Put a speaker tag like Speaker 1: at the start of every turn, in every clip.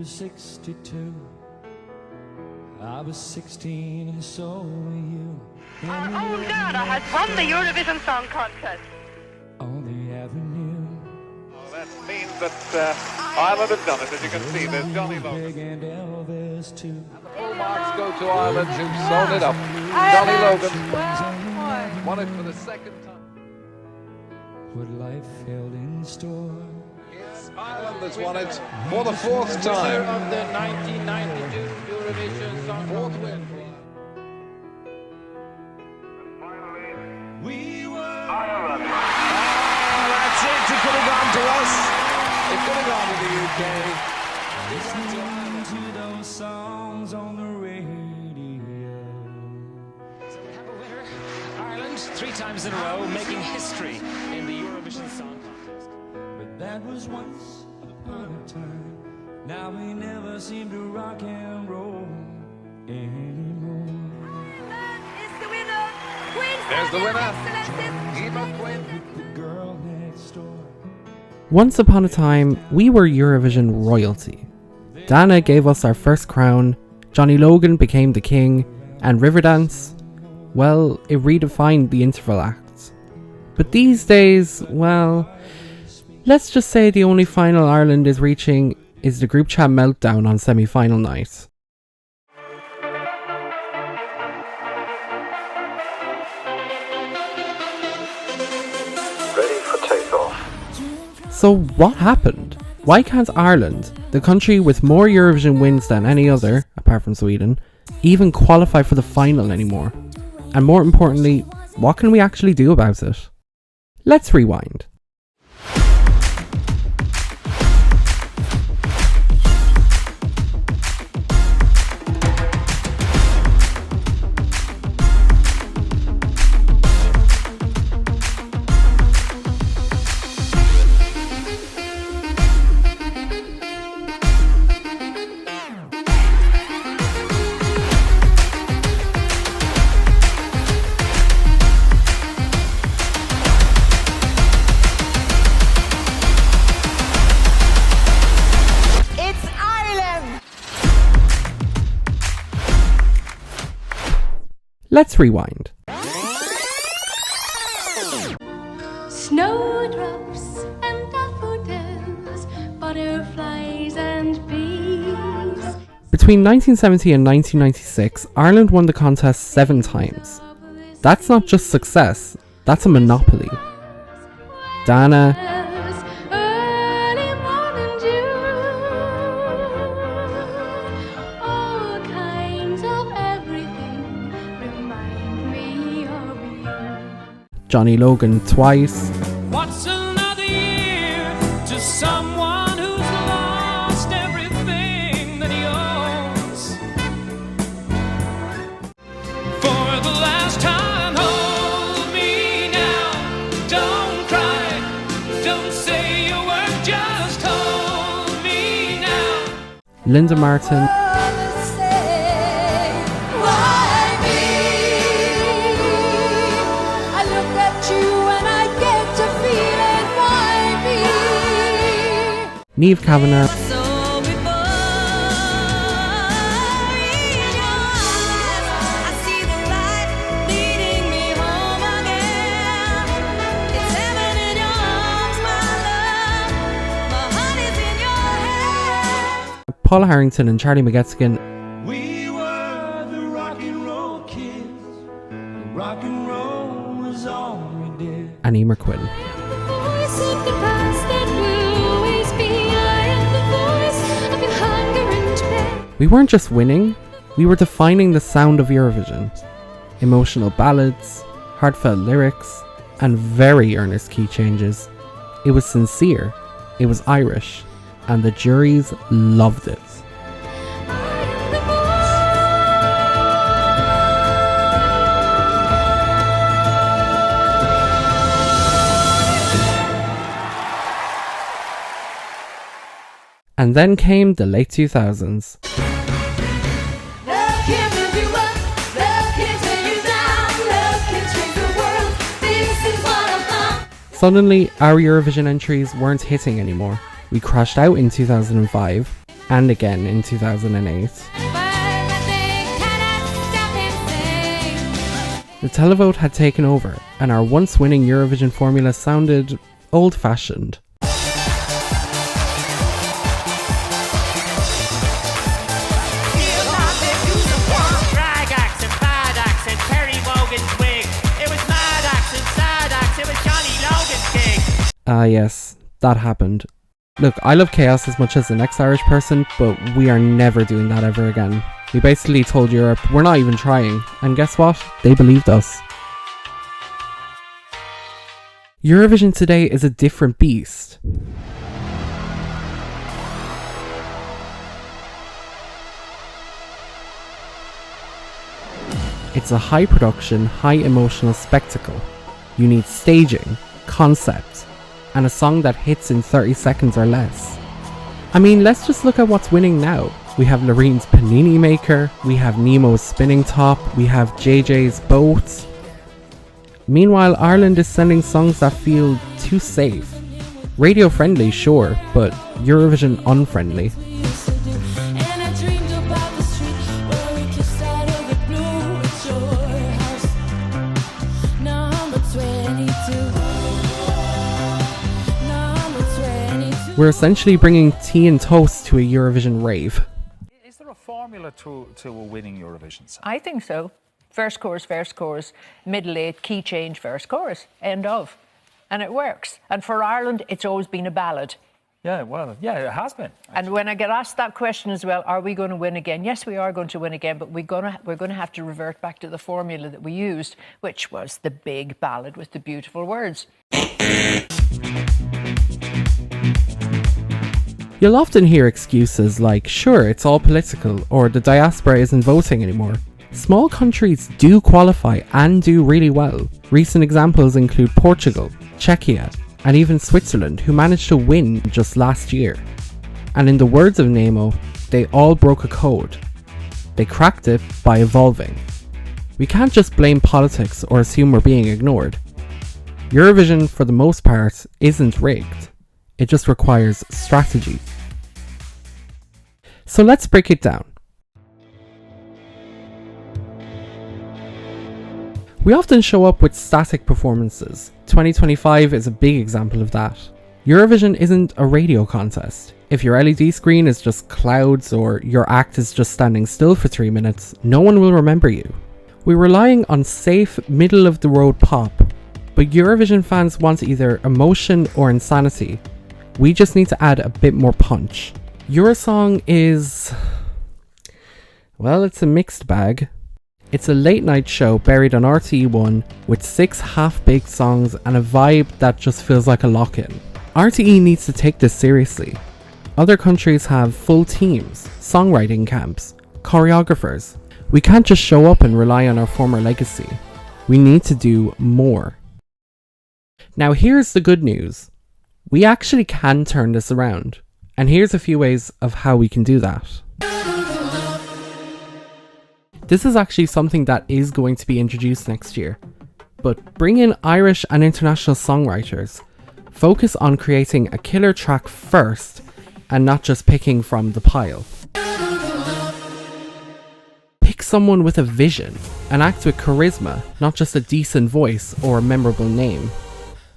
Speaker 1: was 62. I was 16 and so were you.
Speaker 2: Our own Ghana has won the Eurovision Song Contest.
Speaker 1: On the avenue.
Speaker 3: Well, that means that Ireland have done it. As you can see, there's Johnny Logan.
Speaker 1: And Elvis too.
Speaker 3: Full marks go to Ireland, who've sewn it up. Johnny Logan won it for the second time.
Speaker 1: What life held in store.
Speaker 3: Yes, Ireland has won it for the fourth time.
Speaker 4: Of the 1992 Eurovision Song
Speaker 3: Fourth win.
Speaker 1: We were
Speaker 3: Ireland. Oh, that's it. It could have gone to us. It could have gone to the UK.
Speaker 1: listening to those songs on the radio.
Speaker 5: So we have a winner, Ireland, 3 times in a row, making history in the Eurovision Song Contest.
Speaker 1: But that was once upon a time. Now we never seem to rock and roll anymore.
Speaker 2: Is the winner.
Speaker 3: There's the winner.
Speaker 2: Excellencies.
Speaker 3: Eva Quinn.
Speaker 1: The girl next door.
Speaker 6: Once upon a time, we were Eurovision royalty. Dana gave us our first crown, Johnny Logan became the king, and Riverdance, well, it redefined the interval acts. But these days, well, let's just say the only final Ireland is reaching is the group chat meltdown on semi-final night.
Speaker 3: Ready for takeoff.
Speaker 6: So what happened? Why can't Ireland, the country with more Eurovision wins than any other, apart from Sweden, even qualify for the final anymore? And more importantly, what can we actually do about it? Let's rewind. Let's rewind.
Speaker 7: Snowdrops and daffodils, butterflies and bees.
Speaker 6: Between 1970 and 1996, Ireland won the contest 7 times. That's not just success, that's a monopoly. Dana,
Speaker 7: Early morning dew, all kinds of everything remind me of you.
Speaker 6: Johnny Logan twice,
Speaker 1: What's another year to someone who's lost everything that he owns? For the last time, hold me now. Don't cry, don't say a word, just hold me now.
Speaker 6: Linda Martin, Niamh Kavanagh, Paula Harrington and Charlie McGettigan,
Speaker 1: We were the rock and roll kids. Rock and roll was all we did.
Speaker 6: and Emer Quinn. We weren't just winning, we were defining the sound of Eurovision. Emotional ballads, heartfelt lyrics, and very earnest key changes. It was sincere, it was Irish, and the juries loved it. And then came the late 2000s. Suddenly, our Eurovision entries weren't hitting anymore. We crashed out in 2005, and again in 2008. The televote had taken over, and our once winning Eurovision formula sounded old-fashioned. Ah yes, that happened. Look, I love chaos as much as the next Irish person, but we are never doing that ever again. We basically told Europe we're not even trying, and guess what? They believed us. Eurovision today is a different beast. It's a high production, high emotional spectacle. You need staging, concept, and a song that hits in 30 seconds or less. I mean, let's just look at what's winning now. We have Lorene's Panini Maker, we have Nemo's Spinning Top, we have JJ's Boat. Meanwhile, Ireland is sending songs that feel too safe. Radio friendly, sure, but Eurovision unfriendly. We're essentially bringing tea and toast to a Eurovision rave.
Speaker 8: Is there a formula to a winning Eurovision song?
Speaker 9: I think so. Verse, chorus, middle eight, key change, verse, chorus, end of. And it works. And for Ireland, it's always been a ballad.
Speaker 8: Yeah, well, yeah, it has been. Actually.
Speaker 9: And when I get asked that question as well, are we going to win again? Yes, we are going to win again, but we're going to have to revert back to the formula that we used, which was the big ballad with the beautiful words.
Speaker 6: You'll often hear excuses like, sure, it's all political, or the diaspora isn't voting anymore. Small countries do qualify and do really well. Recent examples include Portugal, Czechia, and even Switzerland, who managed to win just last year. And in the words of Nemo, they all broke a code. They cracked it by evolving. We can't just blame politics or assume we're being ignored. Eurovision, for the most part, isn't rigged. It just requires strategy. So let's break it down. We often show up with static performances. 2025 is a big example of that. Eurovision isn't a radio contest. If your LED screen is just clouds or your act is just standing still for 3 minutes, no one will remember you. We're relying on safe, middle-of-the-road pop, but Eurovision fans want either emotion or insanity. We just need to add a bit more punch. Eurosong is... well, it's a mixed bag. It's a late night show buried on RTE1 with 6 half-baked songs and a vibe that just feels like a lock-in. RTE needs to take this seriously. Other countries have full teams, songwriting camps, choreographers. We can't just show up and rely on our former legacy. We need to do more. Now here's the good news. We actually can turn this around. And here's a few ways of how we can do that. This is actually something that is going to be introduced next year. But bring in Irish and international songwriters. Focus on creating a killer track first and not just picking from the pile. Pick someone with a vision and act with charisma, not just a decent voice or a memorable name.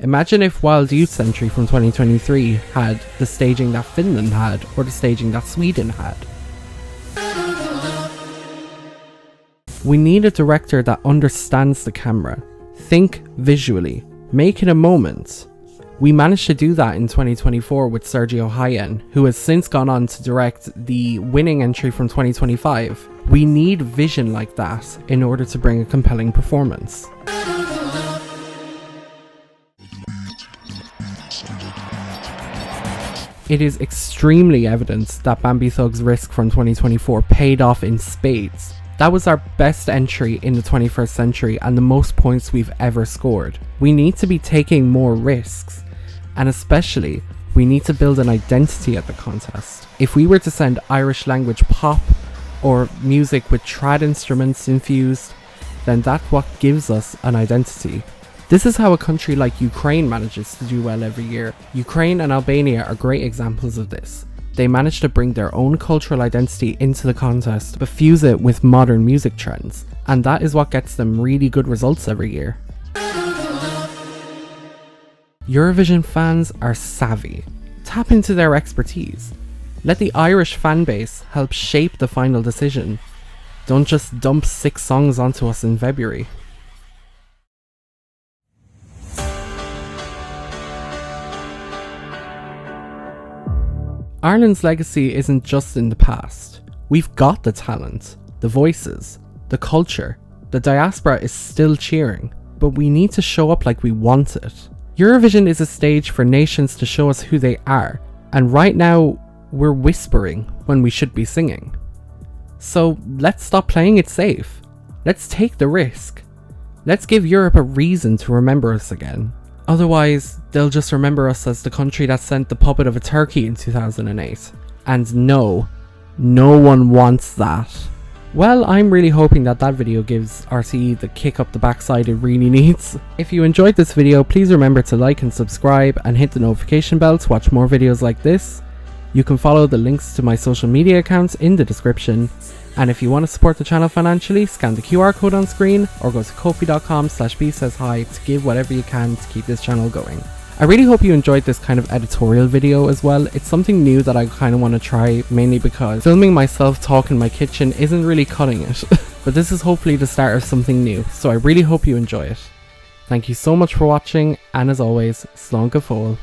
Speaker 6: Imagine if Wild Youth Entry from 2023 had the staging that Finland had or the staging that Sweden had. We need a director that understands the camera. Think visually. Make it a moment. We managed to do that in 2024 with Sergio Hayen, who has since gone on to direct the winning entry from 2025. We need vision like that in order to bring a compelling performance. It is extremely evident that Bambi Thug's Risk from 2024 paid off in spades. That was our best entry in the 21st century and the most points we've ever scored. We need to be taking more risks, and especially, we need to build an identity at the contest. If we were to send Irish language pop or music with trad instruments infused, then that's what gives us an identity. This is how a country like Ukraine manages to do well every year. Ukraine and Albania are great examples of this. They managed to bring their own cultural identity into the contest, but fuse it with modern music trends, and that is what gets them really good results every year. Eurovision fans are savvy. Tap into their expertise. Let the Irish fanbase help shape the final decision. Don't just dump 6 songs onto us in February. Ireland's legacy isn't just in the past. We've got the talent, the voices, the culture. The diaspora is still cheering, but we need to show up like we want it. Eurovision is a stage for nations to show us who they are, and right now, we're whispering when we should be singing. So let's stop playing it safe. Let's take the risk. Let's give Europe a reason to remember us again. Otherwise, they'll just remember us as the country that sent the puppet of a turkey in 2008. And no one wants that. Well, I'm really hoping that video gives RTE the kick up the backside it really needs. If you enjoyed this video, please remember to like and subscribe and hit the notification bell to watch more videos like this. You can follow the links to my social media accounts in the description. And if you want to support the channel financially, scan the QR code on screen or go to ko-fi.com/besayshi to give whatever you can to keep this channel going. I really hope you enjoyed this kind of editorial video as well. It's something new that I kind of want to try, mainly because filming myself talk in my kitchen isn't really cutting it. But this is hopefully the start of something new, so I really hope you enjoy it. Thank you so much for watching, and as always, slán go fóill.